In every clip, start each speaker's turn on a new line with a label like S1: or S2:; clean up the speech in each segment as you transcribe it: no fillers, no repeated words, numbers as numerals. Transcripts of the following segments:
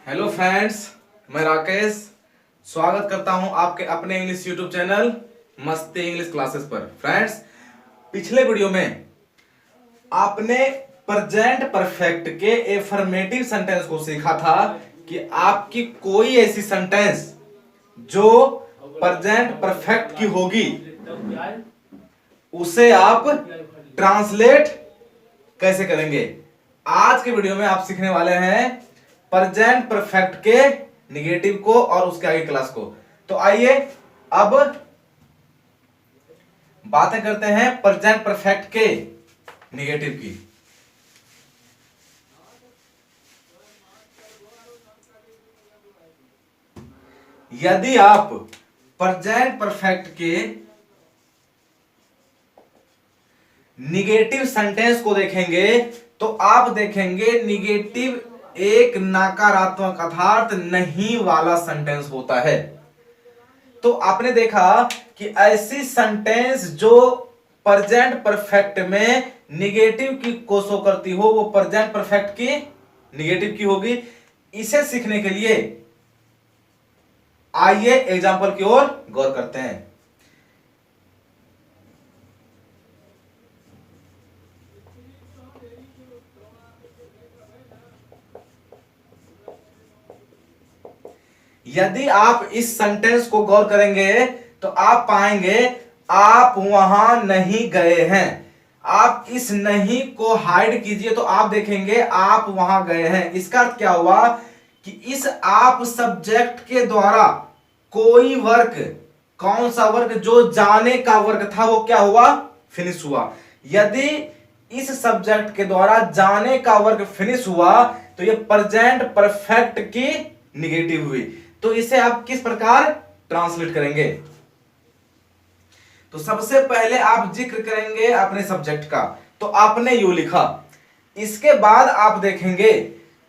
S1: Hello friends, मैं राकेश स्वागत करता हूं आपके अपने इंग्लिश यूट्यूब चैनल मस्ती इंग्लिश क्लासेस पर। फ्रेंड्स, पिछले वीडियो में आपने प्रेजेंट परफेक्ट के एफर्मेटिव सेंटेंस को सीखा था कि आपकी कोई ऐसी सेंटेंस जो प्रेजेंट परफेक्ट की होगी उसे आप ट्रांसलेट कैसे करेंगे। आज के वीडियो में आप सीखने वाले हैं प्रेजेंट परफेक्ट के निगेटिव को और उसके आगे क्लास को। तो आइए अब बातें करते हैं प्रेजेंट परफेक्ट के निगेटिव की। यदि आप प्रेजेंट परफेक्ट के निगेटिव सेंटेंस को देखेंगे तो आप देखेंगे निगेटिव एक नकारात्मक अर्थात नहीं वाला सेंटेंस होता है। तो आपने देखा कि ऐसी सेंटेंस जो प्रेजेंट परफेक्ट में निगेटिव की को शो करती हो वो प्रेजेंट परफेक्ट की निगेटिव की होगी। इसे सीखने के लिए आइए एग्जांपल की ओर गौर करते हैं। यदि आप इस सेंटेंस को गौर करेंगे तो आप पाएंगे आप वहां नहीं गए हैं। आप इस नहीं को हाइड कीजिए तो आप देखेंगे आप वहां गए हैं। इसका अर्थ क्या हुआ कि इस आप सब्जेक्ट के द्वारा कोई वर्क, कौन सा वर्क, जो जाने का वर्क था वो क्या हुआ, फिनिश हुआ। यदि इस सब्जेक्ट के द्वारा जाने का वर्क फिनिश हुआ तो ये प्रेजेंट परफेक्ट की निगेटिव हुई। तो इसे आप किस प्रकार ट्रांसलेट करेंगे? तो सबसे पहले आप जिक्र करेंगे अपने सब्जेक्ट का। तो आपने यू लिखा, इसके बाद आप देखेंगे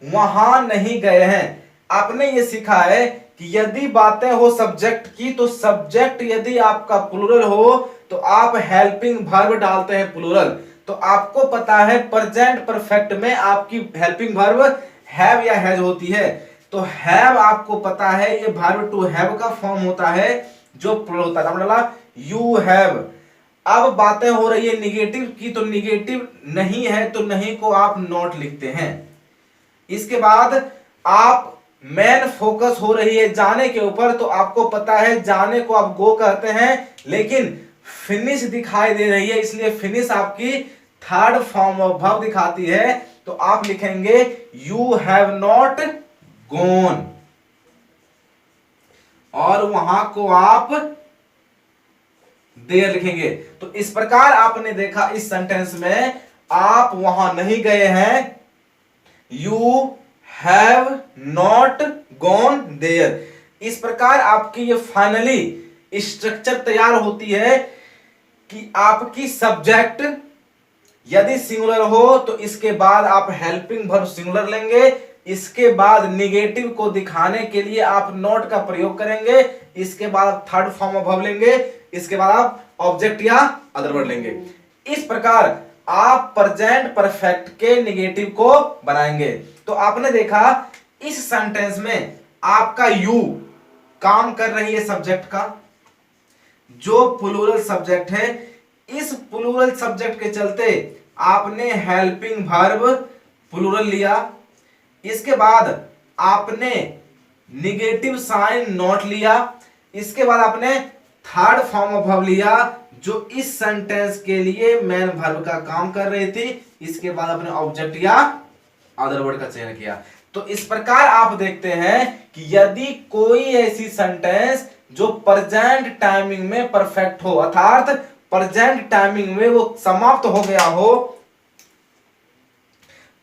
S1: वहां नहीं गए हैं। आपने ये सीखा है कि यदि बातें हो सब्जेक्ट की तो सब्जेक्ट यदि आपका प्लूरल हो तो आप हेल्पिंग वर्ब डालते हैं प्लूरल। तो आपको पता है प्रेजेंट परफेक्ट में आपकी हेल्पिंग वर्ब हैव या हैज होती है। तो हैव आपको पता है ये वर्ब टू हैव का फॉर्म होता है जो प्लूरल होता है। मतलब यू हैव। अब बातें हो रही है निगेटिव की तो निगेटिव नहीं है तो नहीं को आप नॉट लिखते हैं। इसके बाद आप मेन फोकस हो रही है जाने के ऊपर तो आपको पता है जाने को आप गो कहते हैं लेकिन फिनिश दिखाई दे रही है इसलिए फिनिश आपकी थर्ड फॉर्म ऑफ वर्ब दिखाती है। तो आप लिखेंगे यू हैव नॉट गॉन और वहां को आप देयर लिखेंगे। तो इस प्रकार आपने देखा इस सेंटेंस में आप वहां नहीं गए हैं, you have not gone there. इस प्रकार आपकी ये फाइनली स्ट्रक्चर तैयार होती है कि आपकी सब्जेक्ट यदि सिंगुलर हो तो इसके बाद आप हेल्पिंग वर्ब सिंगुलर लेंगे। इसके बाद निगेटिव को दिखाने के लिए आप नॉट का प्रयोग करेंगे। इसके बाद थर्ड फॉर्म ऑफ वर्ब लेंगे। इसके बाद आप ऑब्जेक्ट या अदर वर्ड लेंगे। इस प्रकार आप प्रेजेंट परफेक्ट के निगेटिव को बनाएंगे। तो आपने देखा इस सेंटेंस में आपका यू काम कर रही है सब्जेक्ट का, जो प्लूरल सब्जेक्ट है। इस प्लूरल सब्जेक्ट के चलते आपने हेल्पिंग वर्ब प्लूरल लिया। इसके बाद आपने निगेटिव साइन नॉट लिया। इसके बाद आपने थर्ड फॉर्म ऑफ वर्ब लिया जो इस सेंटेंस के लिए मेन वर्ब का काम कर रही थी। इसके बाद आपने ऑब्जेक्ट या अदर वर्ड का चयन किया। तो इस प्रकार आप देखते हैं कि यदि कोई ऐसी सेंटेंस जो प्रेजेंट टाइमिंग में परफेक्ट हो अर्थात प्रेजेंट टाइमिंग में वो समाप्त हो गया हो,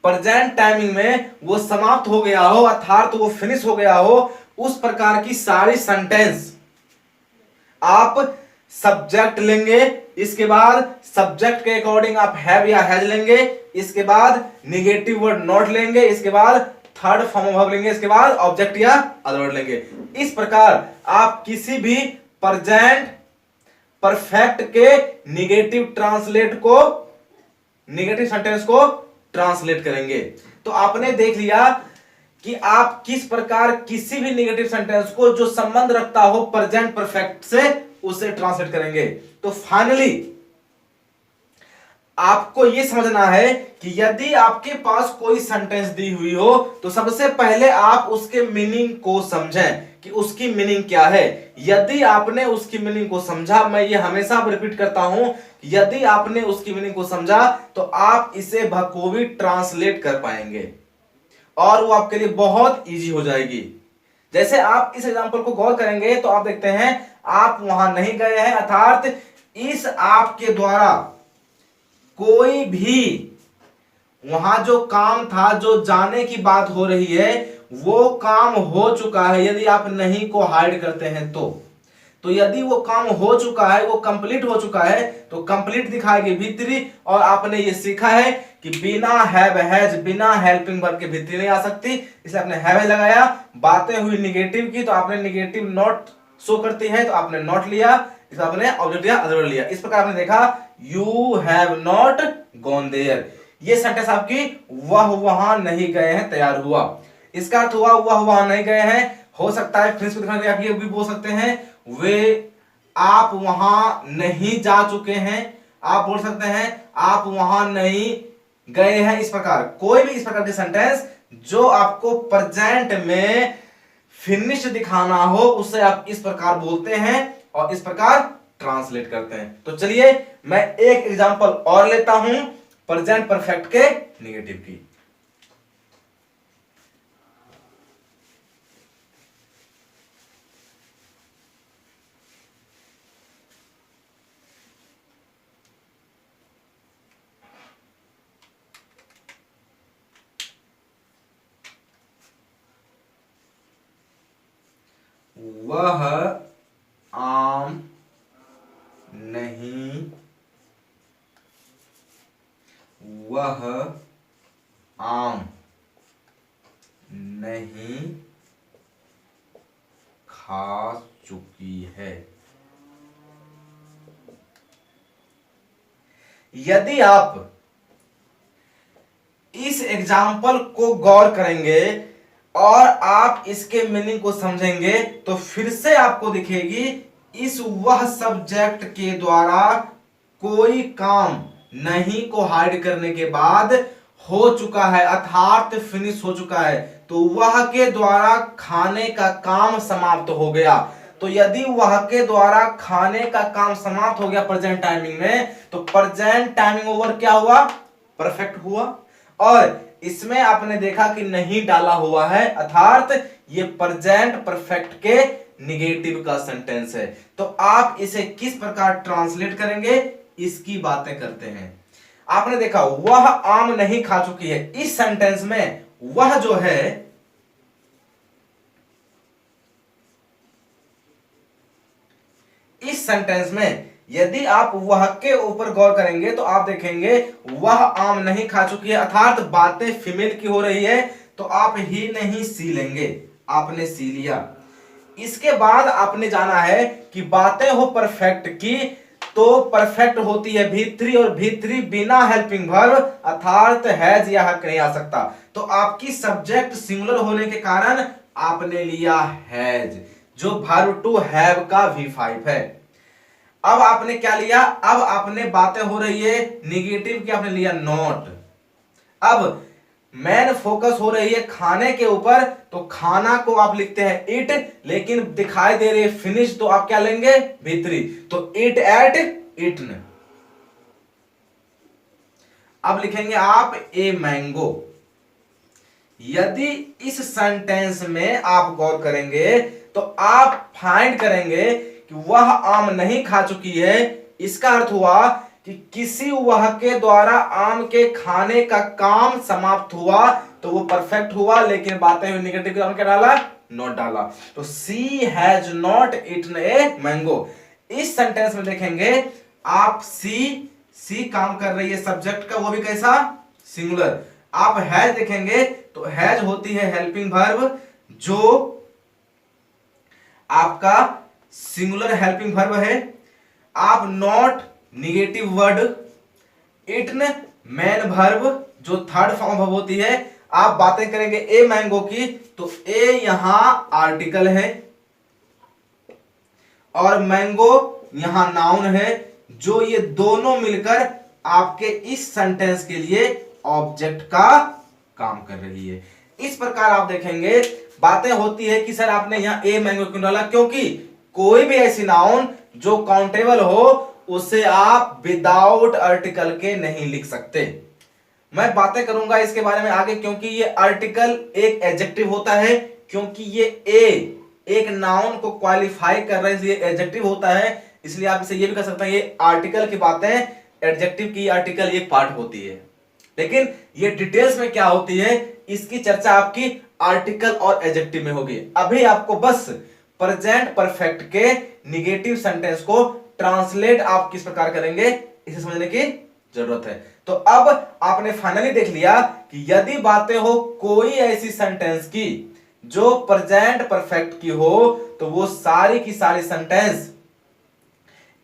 S1: प्रेजेंट टाइमिंग में वो समाप्त हो गया हो अर्थात वो फिनिश हो गया हो, उस प्रकार की सारी सेंटेंस आप सब्जेक्ट लेंगे। इसके बाद सब्जेक्ट के अकॉर्डिंग आप हैव या हैज लेंगे। इसके बाद निगेटिव वर्ड नॉट लेंगे। इसके बाद थर्ड फॉर्म ऑफ वर्ब लेंगे। इसके बाद ऑब्जेक्ट या अदर वर्ड लेंगे। इस प्रकार आप किसी भी प्रेजेंट परफेक्ट के निगेटिव सेंटेंस को ट्रांसलेट करेंगे। तो आपने देख लिया कि आप किस प्रकार किसी भी नेगेटिव सेंटेंस को जो संबंध रखता हो प्रेजेंट परफेक्ट से उसे ट्रांसलेट करेंगे। तो फाइनली आपको यह समझना है कि यदि आपके पास कोई सेंटेंस दी हुई हो तो सबसे पहले आप उसके मीनिंग को समझें कि उसकी मीनिंग क्या है। यदि आपने उसकी मीनिंग को समझा, मैं ये हमेशा रिपीट करता हूं, यदि आपने उसकी मीनिंग को समझा तो आप इसे बखूबी ट्रांसलेट कर पाएंगे और वो आपके लिए बहुत इजी हो जाएगी। जैसे आप इस एग्जांपल को गौर करेंगे तो आप देखते हैं आप वहां नहीं गए हैं, अर्थात इस आपके द्वारा कोई भी वहां जो काम था, जो जाने की बात हो रही है, वो काम हो चुका है यदि आप नहीं को हाइड करते हैं तो यदि वो काम हो चुका है, वो कंप्लीट हो चुका है तो कंप्लीट दिखाएगी भीतरी। और आपने ये सीखा है कि बिना हैव हैज, बिना हेल्पिंग वर्ब के भीतरी नहीं आ सकती, इसलिए आपने हैव लगाया। बातें हुई निगेटिव की तो आपने निगेटिव नॉट शो करती है तो आपने नॉट लिया, इस आपने ऑब्जेक्ट या अदर लिया। इस प्रकार आपने देखा you have not gone there, ये सेंटेंस आपकी वह वहां नहीं गए हैं तैयार हुआ। इसका अर्थ हुआ वह वहां नहीं गए हैं, हो सकता है फिर से आप ये भी बोल सकते हैं वे आप वहां नहीं जा चुके हैं, आप बोल सकते हैं आप वहां नहीं गए हैं। इस प्रकार कोई भी इस प्रकार के सेंटेंस जो आपको प्रेजेंट में फिनिश दिखाना हो उसे आप इस प्रकार बोलते हैं और इस प्रकार ट्रांसलेट करते हैं। तो चलिए मैं एक एग्जांपल और लेता हूं प्रेजेंट परफेक्ट के नेगेटिव की। वह आम नहीं, वह आम नहीं खा चुकी है। यदि आप इस एग्जाम्पल को गौर करेंगे और आप इसके मीनिंग को समझेंगे तो फिर से आपको दिखेगी इस वह सब्जेक्ट के द्वारा कोई काम नहीं को हाइड करने के बाद हो चुका है, अर्थात फिनिश हो चुका है। तो वह के द्वारा खाने का काम समाप्त हो गया। तो यदि वह के द्वारा खाने का काम समाप्त हो गया प्रेजेंट टाइमिंग में, तो प्रेजेंट टाइमिंग ओवर क्या हुआ? परफेक्ट हुआ। और इसमें आपने देखा कि नहीं डाला हुआ है, अर्थात ये प्रेजेंट परफेक्ट के निगेटिव का सेंटेंस है। तो आप इसे किस प्रकार ट्रांसलेट करेंगे, इसकी बातें करते हैं। आपने देखा वह आम नहीं खा चुकी है, इस सेंटेंस में वह जो है इस सेंटेंस में यदि आप वह के ऊपर गौर करेंगे तो आप देखेंगे वह आम नहीं खा चुकी है, अर्थात बातें फीमेल की हो रही है। तो आप ही नहीं सी लेंगे, आपने सी लिया। इसके बाद आपने जाना है कि बातें हो परफेक्ट की तो परफेक्ट होती है भी3 और भी3 बिना हेल्पिंग वर्ब अर्थात हैज या हक नहीं आ सकता। तो आपकी सब्जेक्ट सिंगुलर होने के कारण आपने लिया हैज, जो वर्ब टू हैव का V5 है। अब आपने क्या लिया? अब आपने बातें हो रही है निगेटिव की, आपने लिया नॉट। अब मेन फोकस हो रही है खाने के ऊपर, तो खाना को आप लिखते हैं इट, लेकिन दिखाई दे रही है फिनिश, तो आप क्या लेंगे? V3। तो इट एट इटन। अब लिखेंगे आप ए मैंगो। यदि इस सेंटेंस में आप गौर करेंगे तो आप फाइंड करेंगे कि वह आम नहीं खा चुकी है। इसका अर्थ हुआ कि किसी वह के द्वारा आम के खाने का काम समाप्त हुआ, तो वो परफेक्ट हुआ, लेकिन बातें हुई निगेटिव, क्या डाला? नॉट डाला। तो she has not eaten a mango. इस सेंटेंस में देखेंगे आप सी काम कर रही है सब्जेक्ट का, वो भी कैसा? सिंगुलर। आप हैज देखेंगे तो हैज होती है हेल्पिंग वर्ब, जो आपका सिंगुलर हेल्पिंग वर्ब है। आप not negative word, eaten main verb जो थर्ड फॉर्म वर्ब होती है। आप बातें करेंगे ए मैंगो की, तो ए यहां आर्टिकल है और मैंगो यहां नाउन है, जो ये दोनों मिलकर आपके इस सेंटेंस के लिए ऑब्जेक्ट का काम कर रही है। इस प्रकार आप देखेंगे बातें होती है कि सर आपने यहां ए मैंगो क्यों डाला, क्योंकि कोई भी ऐसी नाउन जो काउंटेबल हो उसे आप विदाउट आर्टिकल के नहीं लिख सकते। मैं बातें करूंगा इसके बारे में आगे, क्योंकि ये आर्टिकल एक एडजेक्टिव होता है, क्योंकि ये ए एक नाउन को क्वालिफाई कर रहा है इसलिए एडजेक्टिव होता है। इसलिए आप इसे ये भी कह सकते हैं ये आर्टिकल की बातें एडजेक्टिव की आर्टिकल एक पार्ट होती है, लेकिन ये डिटेल्स में क्या होती है इसकी चर्चा आपकी आर्टिकल और एडजेक्टिव में होगी। अभी आपको बस प्रेजेंट परफेक्ट के निगेटिव सेंटेंस को ट्रांसलेट आप किस प्रकार करेंगे इसे समझने की जरूरत है। तो अब आपने फाइनली देख लिया कि यदि बातें हो कोई ऐसी सेंटेंस की जो प्रेजेंट परफेक्ट की हो, तो वो सारी की सारी सेंटेंस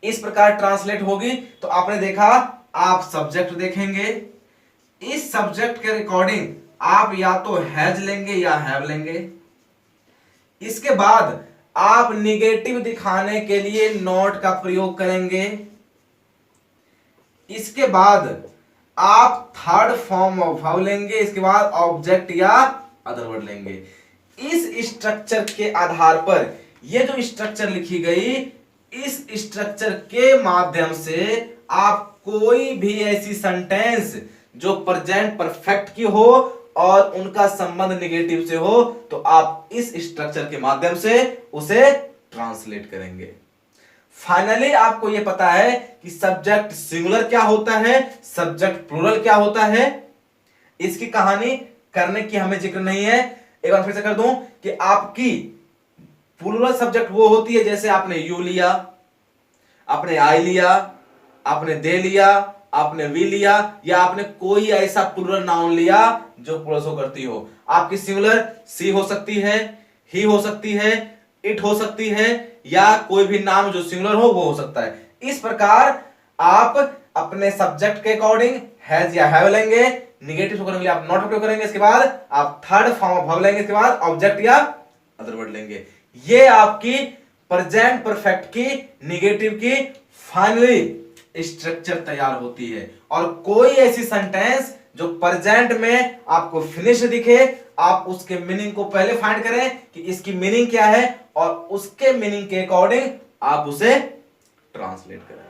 S1: इस प्रकार ट्रांसलेट होगी। तो आपने देखा, आप सब्जेक्ट देखेंगे, इस सब्जेक्ट के अकॉर्डिंग आप या तो हैज लेंगे या हैव लेंगे। इसके बाद आप निगेटिव दिखाने के लिए नॉट का प्रयोग करेंगे। इसके बाद आप थर्ड फॉर्म ऑफ वर्ब लेंगे, इसके बाद ऑब्जेक्ट या अदर वर्ड लेंगे। इस स्ट्रक्चर के आधार पर ये जो स्ट्रक्चर लिखी गई, इस स्ट्रक्चर के माध्यम से आप कोई भी ऐसी सेंटेंस जो प्रेजेंट परफेक्ट की हो और उनका संबंध निगेटिव से हो, तो आप इस स्ट्रक्चर के माध्यम से उसे ट्रांसलेट करेंगे। फाइनली आपको यह पता है कि सब्जेक्ट सिंगुलर क्या होता है, सब्जेक्ट प्लूरल क्या होता है। इसकी कहानी करने की हमें जिक्र नहीं है। एक बार फिर से कर दूं कि आपकी प्लूरल सब्जेक्ट वो होती है जैसे आपने यू लिया, आपने आई लिया, आपने दे लिया, आपने वी लिया, या आपने कोई ऐसा प्लूरल नाउन लिया जो प्लस हो करती हो। आपकी सिंगुलर सी हो सकती है, ही हो सकती है, इट हो सकती है, या कोई भी नाम जो सिंगुलर हो वो हो सकता है। इस प्रकार आप अपने सब्जेक्ट के अकॉर्डिंग हैज या हैव लेंगे, निगेटिव होकर के लिए आप नॉट उपयोग करेंगे, इसके बाद आप थर्ड फॉर्म ऑफ वर्ब लेंगे, इसके बाद ऑब्जेक्ट या अदर वर्ड लेंगे। ये आपकी प्रेजेंट परफेक्ट की निगेटिव की फाइनली स्ट्रक्चर तैयार होती है। और कोई ऐसी सेंटेंस जो प्रेजेंट में आपको फिनिश दिखे, आप उसके मीनिंग को पहले फाइंड करें कि इसकी मीनिंग क्या है, और उसके मीनिंग के अकॉर्डिंग आप उसे ट्रांसलेट करें।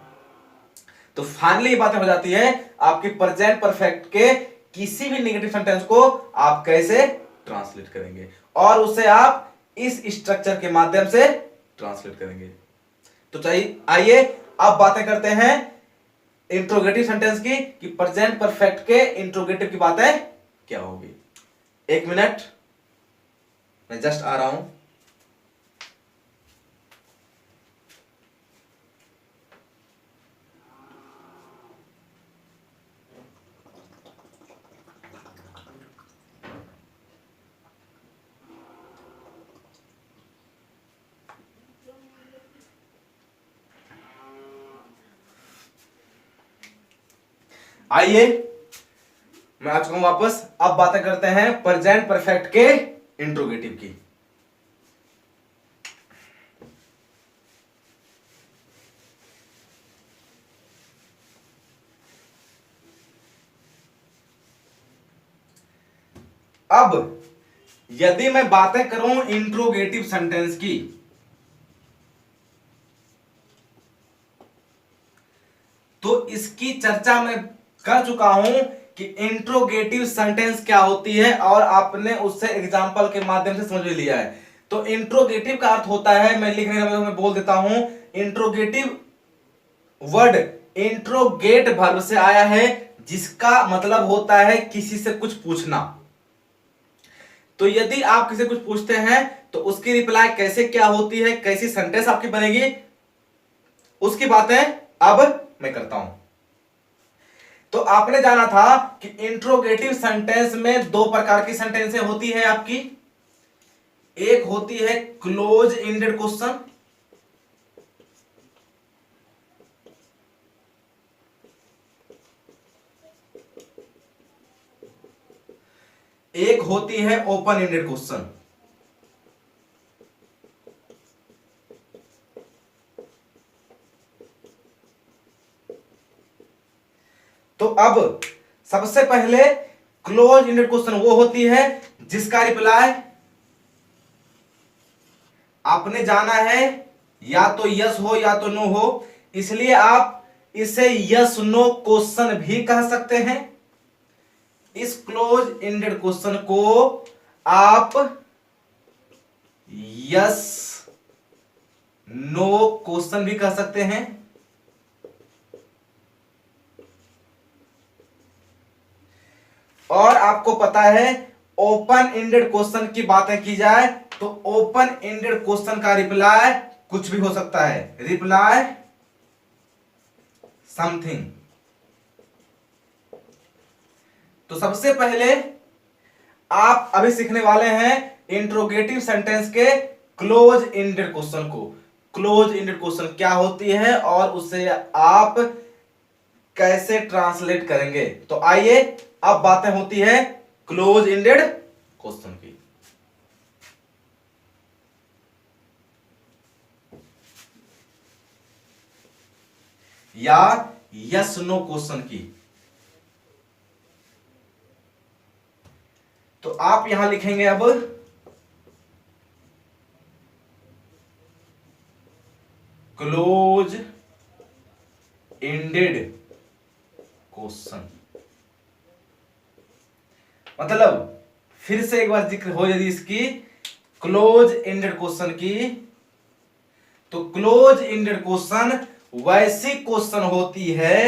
S1: तो फाइनली बातें हो जाती है आपकी प्रेजेंट परफेक्ट के किसी भी नेगेटिव सेंटेंस को आप कैसे ट्रांसलेट करेंगे, और उसे आप इस स्ट्रक्चर के माध्यम से ट्रांसलेट करेंगे। तो चाहिए आइए अब बातें करते हैं इंट्रोगेटिव सेंटेंस की, कि प्रेजेंट परफेक्ट के इंट्रोगेटिव की बातें क्या होगी। एक मिनट, मैं जस्ट आ रहा हूं। आइए मैं आ चुका हूं वापस। अब बातें करते हैं प्रेजेंट परफेक्ट के इंट्रोगेटिव की। अब यदि मैं बातें करूं इंट्रोगेटिव सेंटेंस की, तो इसकी चर्चा मैं कर चुका हूं कि इंट्रोगेटिव सेंटेंस क्या होती है, और आपने उससे एग्जांपल के माध्यम से समझ लिया है। तो इंट्रोगेटिव का अर्थ होता है, मैं लिखने का मैं बोल देता हूं, इंट्रोगेटिव वर्ड इंट्रोगेट वर्ब से आया है, जिसका मतलब होता है किसी से कुछ पूछना। तो यदि आप किसी से कुछ पूछते हैं तो उसकी रिप्लाई कैसे क्या होती है, कैसी सेंटेंस आपकी बनेगी, उसकी बातें अब मैं करता हूं। तो आपने जाना था कि इंट्रोगेटिव सेंटेंस में दो प्रकार की सेंटेंसें होती है आपकी। एक होती है क्लोज एंडेड क्वेश्चन, एक होती है ओपन एंडेड क्वेश्चन। तो अब सबसे पहले क्लोज एंडेड क्वेश्चन वो होती है जिसका रिप्लाई आपने जाना है या तो यस हो या तो नो हो, इसलिए आप इसे यस नो क्वेश्चन भी कह सकते हैं। इस क्लोज एंडेड क्वेश्चन को आप यस नो क्वेश्चन भी कह सकते हैं। और आपको पता है ओपन एंडेड क्वेश्चन की बातें की जाए तो ओपन एंडेड क्वेश्चन का रिप्लाई कुछ भी हो सकता है, रिप्लाई समथिंग। तो सबसे पहले आप अभी सीखने वाले हैं इंट्रोगेटिव सेंटेंस के क्लोज एंडेड क्वेश्चन को। क्लोज एंडेड क्वेश्चन क्या होती है और उसे आप कैसे ट्रांसलेट करेंगे। तो आइए अब बातें होती है क्लोज एंडेड क्वेश्चन की। या यस नो क्वेश्चन की। तो आप यहां लिखेंगे अब क्लोज एंडेड क्वेश्चन, मतलब फिर से एक बार जिक्र हो यदि इसकी क्लोज एंडेड क्वेश्चन की, तो क्लोज एंडेड क्वेश्चन वैसी क्वेश्चन होती है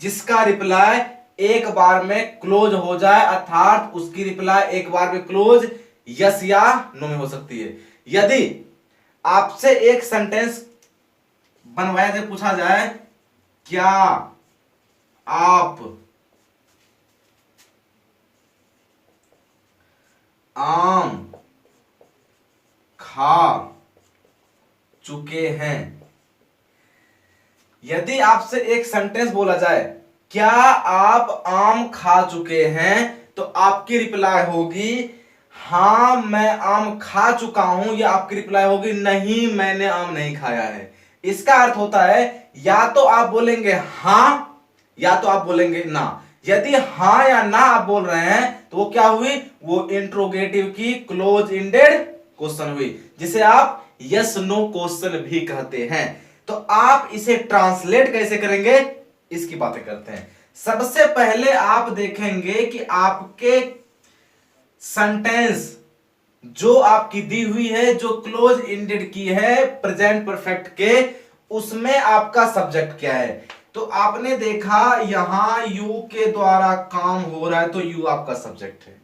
S1: जिसका रिप्लाई एक बार में क्लोज हो जाए, अर्थात उसकी रिप्लाई एक बार में क्लोज यस या नो में हो सकती है। यदि आपसे एक सेंटेंस बनवाया जाए, पूछा जाए क्या आप आम खा चुके हैं, यदि आपसे एक सेंटेंस बोला जाए क्या आप आम खा चुके हैं, तो आपकी रिप्लाई होगी हां मैं आम खा चुका हूं, या आपकी रिप्लाई होगी नहीं मैंने आम नहीं खाया है। इसका अर्थ होता है या तो आप बोलेंगे हां या तो आप बोलेंगे ना। यदि हां या ना आप बोल रहे हैं तो वो क्या हुई, वो इंट्रोगेटिव की क्लोज एंडेड क्वेश्चन हुई, जिसे आप यस नो क्वेश्चन भी कहते हैं। तो आप इसे ट्रांसलेट कैसे करेंगे इसकी बातें करते हैं। सबसे पहले आप देखेंगे कि आपके सेंटेंस जो आपकी दी हुई है, जो क्लोज एंडेड की है प्रेजेंट परफेक्ट के, उसमें आपका सब्जेक्ट क्या है। तो आपने देखा यहां यू के द्वारा काम हो रहा है, तो यू आपका सब्जेक्ट है।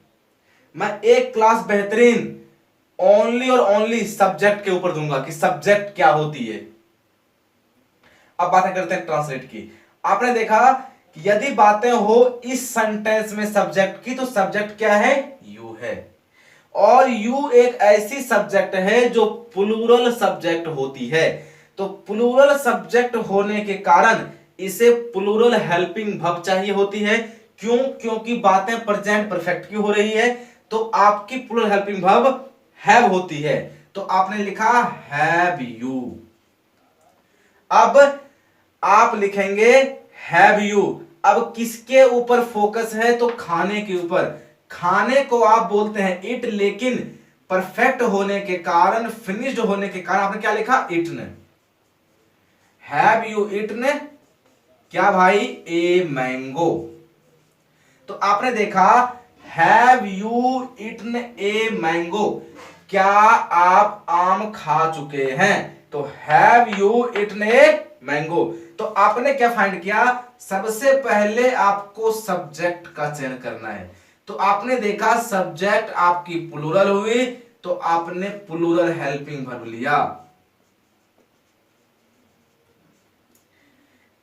S1: मैं एक क्लास बेहतरीन ओनली और ओनली सब्जेक्ट के ऊपर दूंगा कि सब्जेक्ट क्या होती है। अब बातें करते हैं ट्रांसलेट की। आपने देखा कि यदि बातें हो इस सेंटेंस में सब्जेक्ट की, तो सब्जेक्ट क्या है, यू है। और यू एक ऐसी सब्जेक्ट है जो प्लूरल सब्जेक्ट होती है। तो प्लूरल सब्जेक्ट होने के कारण इसे प्लूरल हेल्पिंग वर्ब चाहिए होती है। क्यों, क्योंकि बातें प्रेजेंट परफेक्ट की हो रही है, तो आपकी प्लूरल हेल्पिंग वर्ब हैव होती है। तो आपने लिखा हैव यू। अब आप लिखेंगे हैव यू। अब किसके ऊपर फोकस है, तो खाने के ऊपर। खाने को आप बोलते हैं इट, लेकिन परफेक्ट होने के कारण, फिनिश्ड होने के कारण आपने क्या लिखा, इटन। हैव यू इटन क्या भाई, ए मैंगो। तो आपने देखा have you eaten a mango, क्या आप आम खा चुके हैं। तो have you eaten a mango. तो आपने क्या फाइंड किया, सबसे पहले आपको सब्जेक्ट का चयन करना है। तो आपने देखा सब्जेक्ट आपकी प्लूरल हुई, तो आपने प्लूरल हेल्पिंग वर्ब लिया।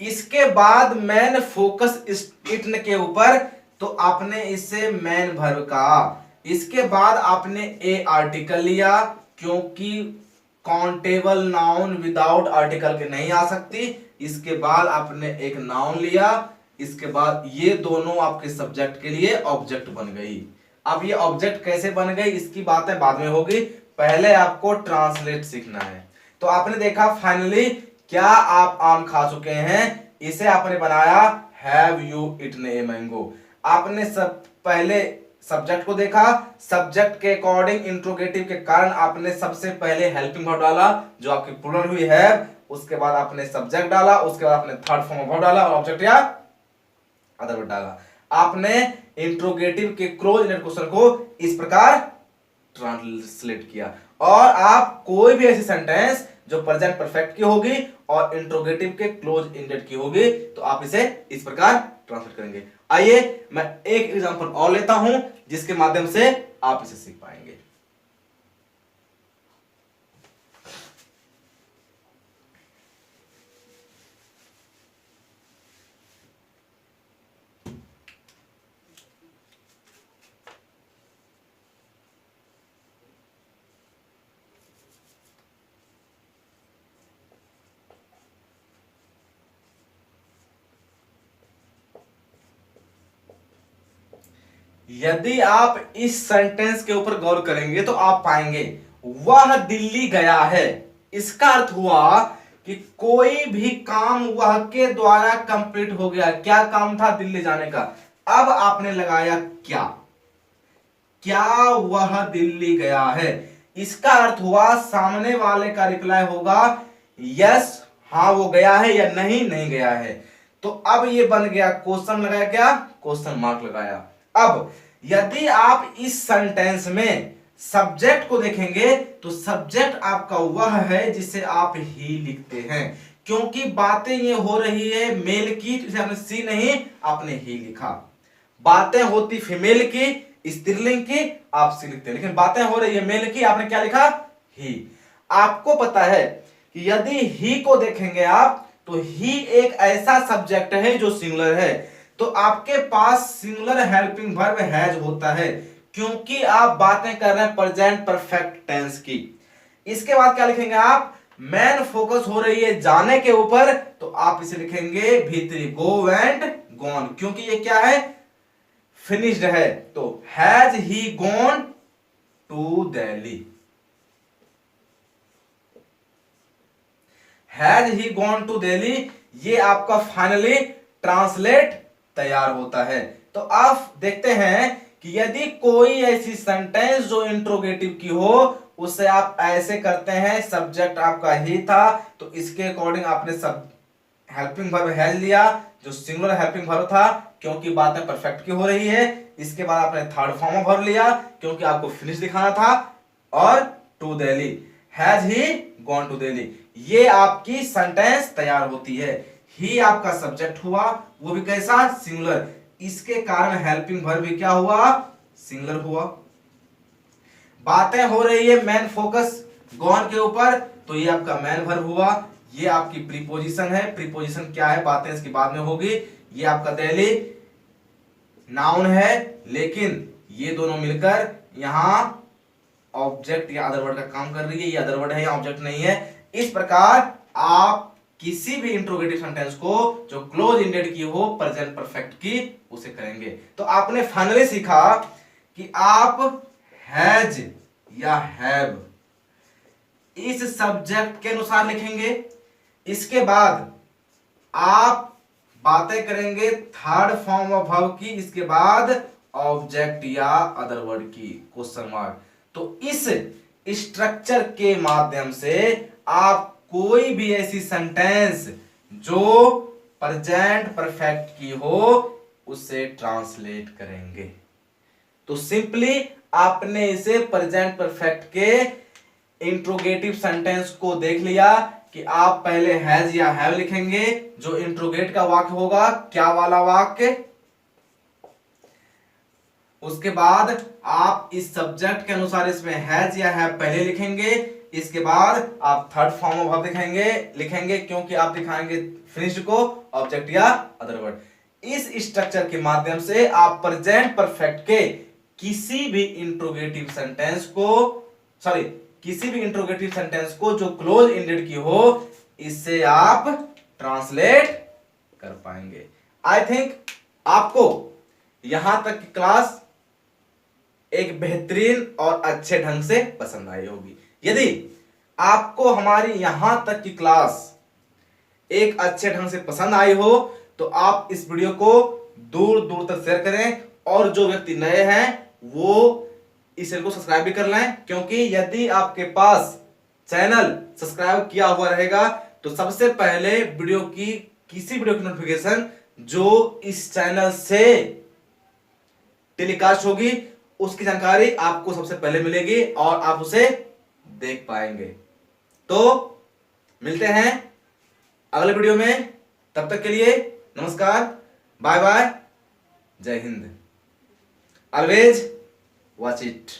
S1: इसके बाद मैन फोकस इटन के ऊपर, तो आपने इसे मैन वर्ब कहा। इसके बाद आपने ए आर्टिकल लिया, क्योंकि काउंटेबल नाउन विदाउट आर्टिकल के नहीं आ सकती। इसके बाद आपने एक नाउन लिया, इसके बाद ये दोनों आपके सब्जेक्ट के लिए ऑब्जेक्ट बन गई। अब ये ऑब्जेक्ट कैसे बन गई इसकी बातें बाद में होगी, पहले आपको ट्रांसलेट सीखना है। तो आपने देखा फाइनली क्या आप आम खा चुके हैं, इसे आपने बनाया have you eaten a mango. आपने सब पहले सब्जेक्ट को देखा, सब्जेक्ट के अकॉर्डिंग इंट्रोगेटिव के कारण आपने सबसे पहले हेल्पिंग वर्ब डाला जो आपकी प्लूरल हुई हैव, उसके बाद आपने सब्जेक्ट डाला, उसके बाद आपने थर्ड फॉर्म ऑफ वर्ब डाला और ऑब्जेक्ट या अदर वर्ड डाला। आपने इंट्रोगेटिव के क्लोज एंडेड क्वेश्चन को इस प्रकार ट्रांसलेट किया। और आप कोई भी ऐसी सेंटेंस जो प्रेजेंट परफेक्ट की होगी और इंट्रोगेटिव के क्लोज एंडेड की होगी तो आप इसे इस प्रकार ट्रांसलेट करेंगे। आइए मैं एक एग्जांपल और लेता हूं जिसके माध्यम से आप इसे सीख पाएंगे। यदि आप इस सेंटेंस के ऊपर गौर करेंगे तो आप पाएंगे वह दिल्ली गया है। इसका अर्थ हुआ कि कोई भी काम वह के द्वारा कंप्लीट हो गया। क्या काम था? दिल्ली जाने का। अब आपने लगाया क्या, क्या वह दिल्ली गया है। इसका अर्थ हुआ सामने वाले का रिप्लाई होगा यस, हां वो गया है, या नहीं, नहीं गया है। तो अब ये बन गया क्वेश्चन, लगाया क्या? क्वेश्चन मार्क लगाया। अब यदि आप इस सेंटेंस में सब्जेक्ट को देखेंगे तो सब्जेक्ट आपका वह है जिसे आप ही लिखते हैं, क्योंकि बातें ये हो रही है मेल की तो इसे आपने सी नहीं, आपने ही लिखा। बातें होती फीमेल की, स्त्रीलिंग की, आप सी लिखते हैं, लेकिन बातें हो रही है मेल की, आपने क्या लिखा? ही। आपको पता है कि यदि ही को देखेंगे आप तो ही एक ऐसा सब्जेक्ट है जो सिंगुलर है, तो आपके पास सिंगुलर हेल्पिंग वर्ब हैज होता है, क्योंकि आप बातें कर रहे हैं प्रेजेंट परफेक्ट टेंस की। इसके बाद क्या लिखेंगे आप? मेन फोकस हो रही है जाने के ऊपर, तो आप इसे लिखेंगे भीतरी, गो वेंट गॉन, क्योंकि ये क्या है? फिनिश्ड है। तो has he gone to Delhi, has he gone to Delhi, ये आपका फाइनली ट्रांसलेट तैयार होता है। तो आप देखते हैं कि यदि कोई ऐसी सेंटेंस जो इंट्रोगेटिव की हो उसे आप ऐसे करते हैं, सब्जेक्ट आपका ही था तो इसके अकॉर्डिंग आपने सब हेल्पिंग वर्ब हैज लिया जो सिंगुलर हेल्पिंग वर्ब था क्योंकि बातें परफेक्ट की हो रही है। इसके बाद आपने थर्ड फॉर्म ऑफ वर्ब लिया क्योंकि आपको फिनिश दिखाना था, और to Delhi, has he gone to Delhi, ये आपकी सेंटेंस तैयार होती है। ही आपका सब्जेक्ट हुआ, वो भी कैसा? सिंगुलर। इसके कारण हेल्पिंग वर्ब भी क्या हुआ? सिंगुलर हुआ। बातें हो रही है मेन फोकस गॉन के ऊपर, तो ये आपका मेन वर्ब हुआ। ये आपकी प्रीपोजिशन है। प्रीपोजिशन क्या है बातें इसकी बाद में होगी। ये आपका दिल्ली नाउन है, लेकिन ये दोनों मिलकर यहां ऑब्जेक्ट या अदर वर्ड का काम कर रही है। ये अदर वर्ड है या ऑब्जेक्ट नहीं है। इस प्रकार आप किसी भी इंट्रोगेटिव सेंटेंस को जो क्लोज इंडेड की हो प्रेजेंट परफेक्ट की उसे करेंगे। तो आपने फाइनली सीखा कि आप हैज या हैव इस सब्जेक्ट के अनुसार लिखेंगे। इसके बाद आप बातें करेंगे थर्ड फॉर्म ऑफ वर्ब की, इसके बाद ऑब्जेक्ट या अदर वर्ड की, क्वेश्चन मार्क। तो इस स्ट्रक्चर के माध्यम से आप कोई भी ऐसी सेंटेंस जो प्रेजेंट परफेक्ट की हो उसे ट्रांसलेट करेंगे। तो सिंपली आपने इसे प्रेजेंट परफेक्ट के इंट्रोगेटिव सेंटेंस को देख लिया कि आप पहले हैज या हैव लिखेंगे जो इंट्रोगेट का वाक्य होगा, क्या वाला वाक्य। उसके बाद आप इस सब्जेक्ट के अनुसार इसमें हैज या हैव पहले लिखेंगे। इसके बाद आप थर्ड फॉर्म ऑफ वर्ब लिखेंगे क्योंकि आप दिखाएंगे फिनिश्ड को, ऑब्जेक्ट या अदर वर्ड। इस स्ट्रक्चर के माध्यम से आप प्रेजेंट परफेक्ट के किसी भी इंट्रोगेटिव सेंटेंस को जो क्लोज एंडेड की हो इससे आप ट्रांसलेट कर पाएंगे। आई थिंक आपको यहां तक की क्लास एक बेहतरीन और अच्छे ढंग से पसंद आई होगी। यदि आपको हमारी यहां तक की क्लास एक अच्छे ढंग से पसंद आई हो तो आप इस वीडियो को दूर दूर तक शेयर करें, और जो व्यक्ति नए हैं वो इस चैनल को सब्सक्राइब भी कर लें, क्योंकि यदि आपके पास चैनल सब्सक्राइब किया हुआ रहेगा तो सबसे पहले किसी वीडियो की नोटिफिकेशन जो इस चैनल से टेलीकास्ट होगी उसकी जानकारी आपको सबसे पहले मिलेगी और आप उसे देख पाएंगे। तो मिलते हैं अगले वीडियो में, तब तक के लिए नमस्कार, बाय बाय, जय हिंद, ऑलवेज वॉच इट।